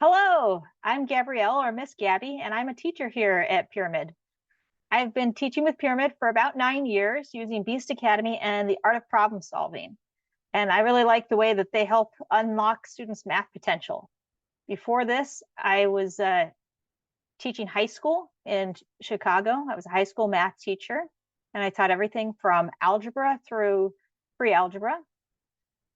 Hello, I'm Gabrielle or Miss Gabby, and I'm a teacher here at Pyramid. I've been teaching with Pyramid for about 9 years using Beast Academy and the art of problem solving. And I really like the way that they help unlock students' math potential. Before this, I was teaching high school in Chicago. I was a high school math teacher, and I taught everything from algebra through pre-algebra.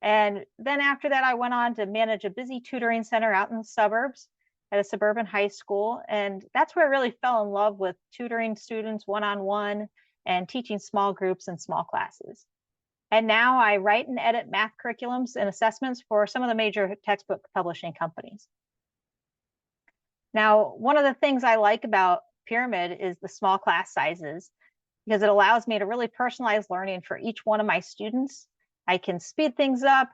And then after that, I went on to manage a busy tutoring center out in the suburbs at a suburban high school. And that's where I really fell in love with tutoring students one-on-one and teaching small groups and small classes. And now I write and edit math curriculums and assessments for some of the major textbook publishing companies. Now, one of the things I like about Pyramid is the small class sizes because it allows me to really personalize learning for each one of my students. I can speed things up,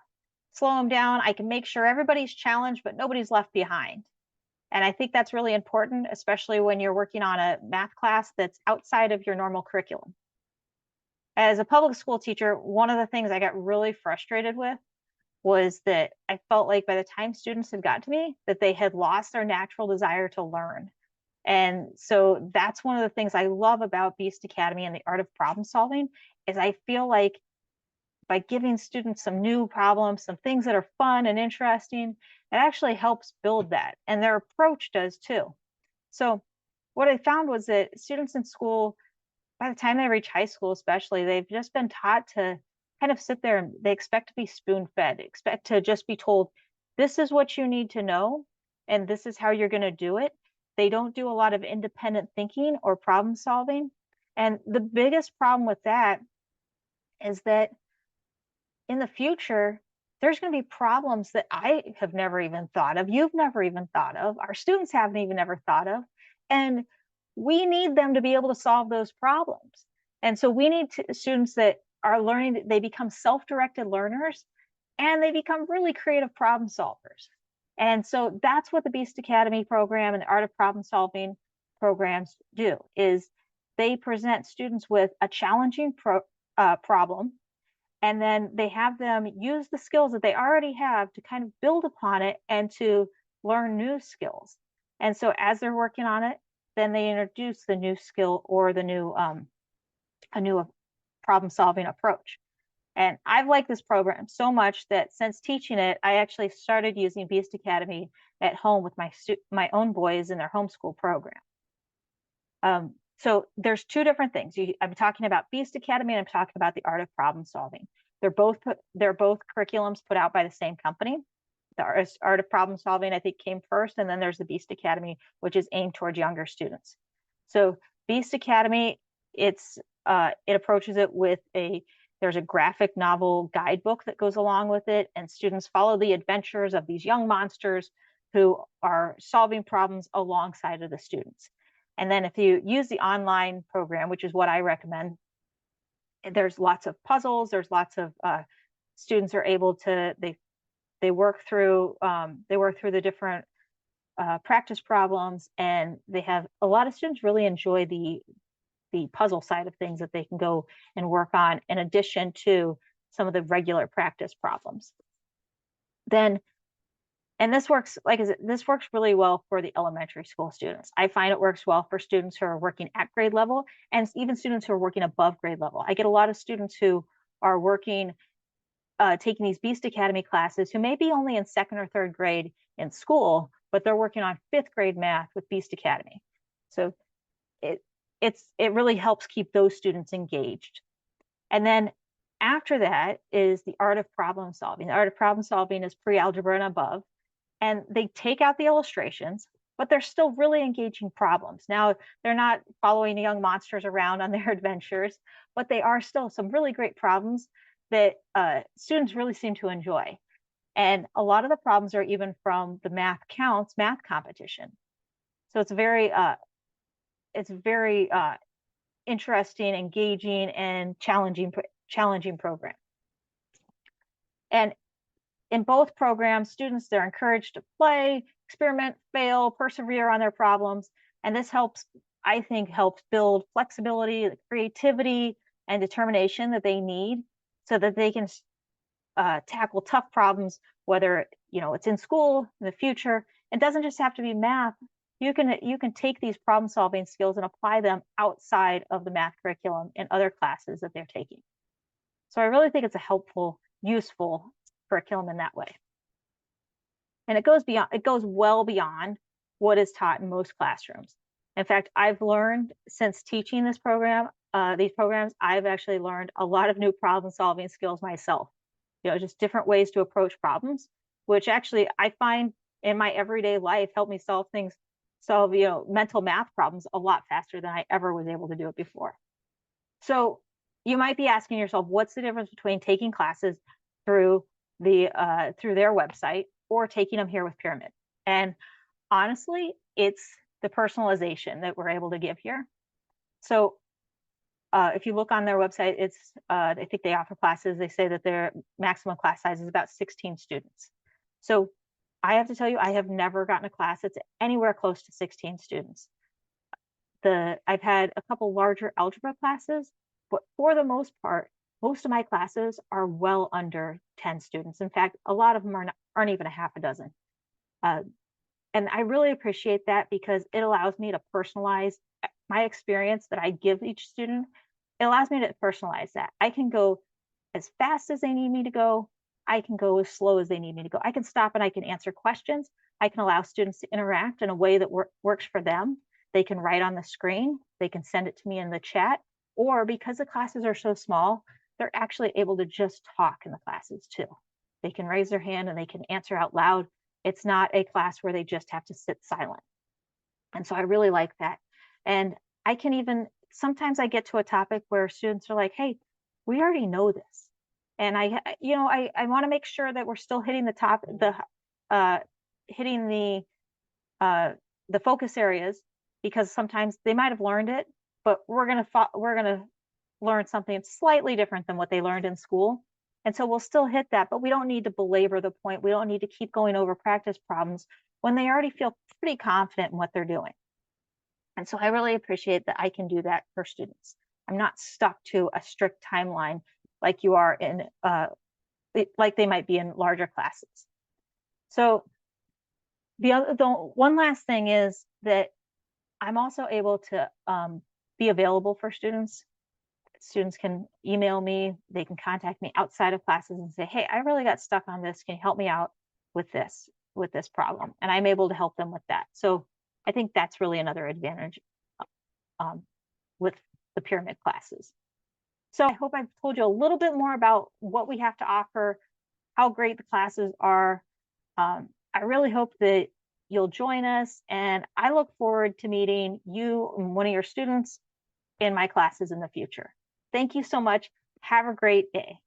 slow them down. I can make sure everybody's challenged, but nobody's left behind. And I think that's really important, especially when you're working on a math class that's outside of your normal curriculum. As a public school teacher, one of the things I got really frustrated with was that I felt like by the time students had got to me, that they had lost their natural desire to learn. And so that's one of the things I love about Beast Academy and the art of problem solving is I feel like by giving students some new problems, some things that are fun and interesting, it actually helps build that. And their approach does too. So what I found was that students in school, by the time they reach high school, especially, they've just been taught to kind of sit there and they expect to be spoon fed, expect to just be told, this is what you need to know, and this is how you're going to do it. They don't do a lot of independent thinking or problem solving. And the biggest problem with that is that in the future, there's going to be problems that I have never even thought of. You've never even thought of. Our students haven't even ever thought of. And we need them to be able to solve those problems. And so we need students that are learning, they become self-directed learners and they become really creative problem solvers. And so that's what the Beast Academy program and the Art of Problem Solving programs do is they present students with a challenging problem, and then they have them use the skills that they already have to kind of build upon it and to learn new skills. And so as they're working on it, then they introduce the new skill or the new a new problem solving approach. And I've liked this program so much that since teaching it, I actually started using Beast Academy at home with my own boys in their homeschool program. So there's two different things. I'm talking about Beast Academy and I'm talking about the art of problem solving. They're both curriculums put out by the same company. The art of problem solving, I think, came first, and then there's the Beast Academy, which is aimed towards younger students. So Beast Academy, it approaches it with there's a graphic novel guidebook that goes along with it, and students follow the adventures of these young monsters who are solving problems alongside of the students. And then if you use the online program, which is what I recommend, there's lots of puzzles. There's lots of students are able to they work through the different practice problems, and they have a lot of students really enjoy the puzzle side of things that they can go and work on in addition to some of the regular practice problems. Then and this works this works really well for the elementary school students. I find it works well for students who are working at grade level and even students who are working above grade level. I get a lot of students who are working, taking these Beast Academy classes who may be only in second or third grade in school, but they're working on fifth grade math with Beast Academy. So it really helps keep those students engaged. And then after that is the art of problem solving. The art of problem solving is pre-algebra and above. And they take out the illustrations, but they're still really engaging problems. Now, they're not following the young monsters around on their adventures, but they are still some really great problems that students really seem to enjoy. And a lot of the problems are even from the Math Counts math competition. So it's very interesting, engaging, and challenging program. And in both programs, students, they're encouraged to play, experiment, fail, persevere on their problems. And this helps, I think, helps build flexibility, creativity, and determination that they need so that they can tackle tough problems, whether it's in school, in the future, It doesn't just have to be math. You can take these problem solving skills and apply them outside of the math curriculum in other classes that they're taking. So I really think it's a helpful, useful curriculum in that way. And it goes well beyond what is taught in most classrooms. In fact, I've learned since teaching these programs, I've actually learned a lot of new problem solving skills myself. Just different ways to approach problems, which actually I find in my everyday life help me solve mental math problems a lot faster than I ever was able to do it before. So you might be asking yourself, what's the difference between taking classes through their website or taking them here with Pyramid? And honestly, it's the personalization that we're able to give here. So if you look on their website, I think they offer classes. They say that their maximum class size is about 16 students. So I have to tell you, I have never gotten a class that's anywhere close to 16 students. I've had a couple larger algebra classes, but for the most part, most of my classes are well under 10 students. In fact, a lot of them aren't even a half a dozen. And I really appreciate that because it allows me to personalize my experience that I give each student. It allows me to personalize that. I can go as fast as they need me to go. I can go as slow as they need me to go. I can stop and I can answer questions. I can allow students to interact in a way that works for them. They can write on the screen. They can send it to me in the chat. Or because the classes are so small, they're actually able to just talk in the classes too. They can raise their hand and they can answer out loud. It's not a class where they just have to sit silent. And so I really like that. And sometimes I get to a topic where students are like, hey, we already know this. And I want to make sure that we're still hitting the focus areas, because sometimes they might have learned it, but we're gonna learn something slightly different than what they learned in school. And so we'll still hit that, but we don't need to belabor the point. We don't need to keep going over practice problems when they already feel pretty confident in what they're doing. And so I really appreciate that I can do that for students. I'm not stuck to a strict timeline like you are like they might be in larger classes. So the one last thing is that I'm also able to be available for students. Students can email me, they can contact me outside of classes and say, hey, I really got stuck on this. Can you help me out with this problem? And I'm able to help them with that. So I think that's really another advantage with the Pyramid classes. So I hope I've told you a little bit more about what we have to offer, how great the classes are. I really hope that you'll join us, and I look forward to meeting you and one of your students in my classes in the future. Thank you so much. Have a great day.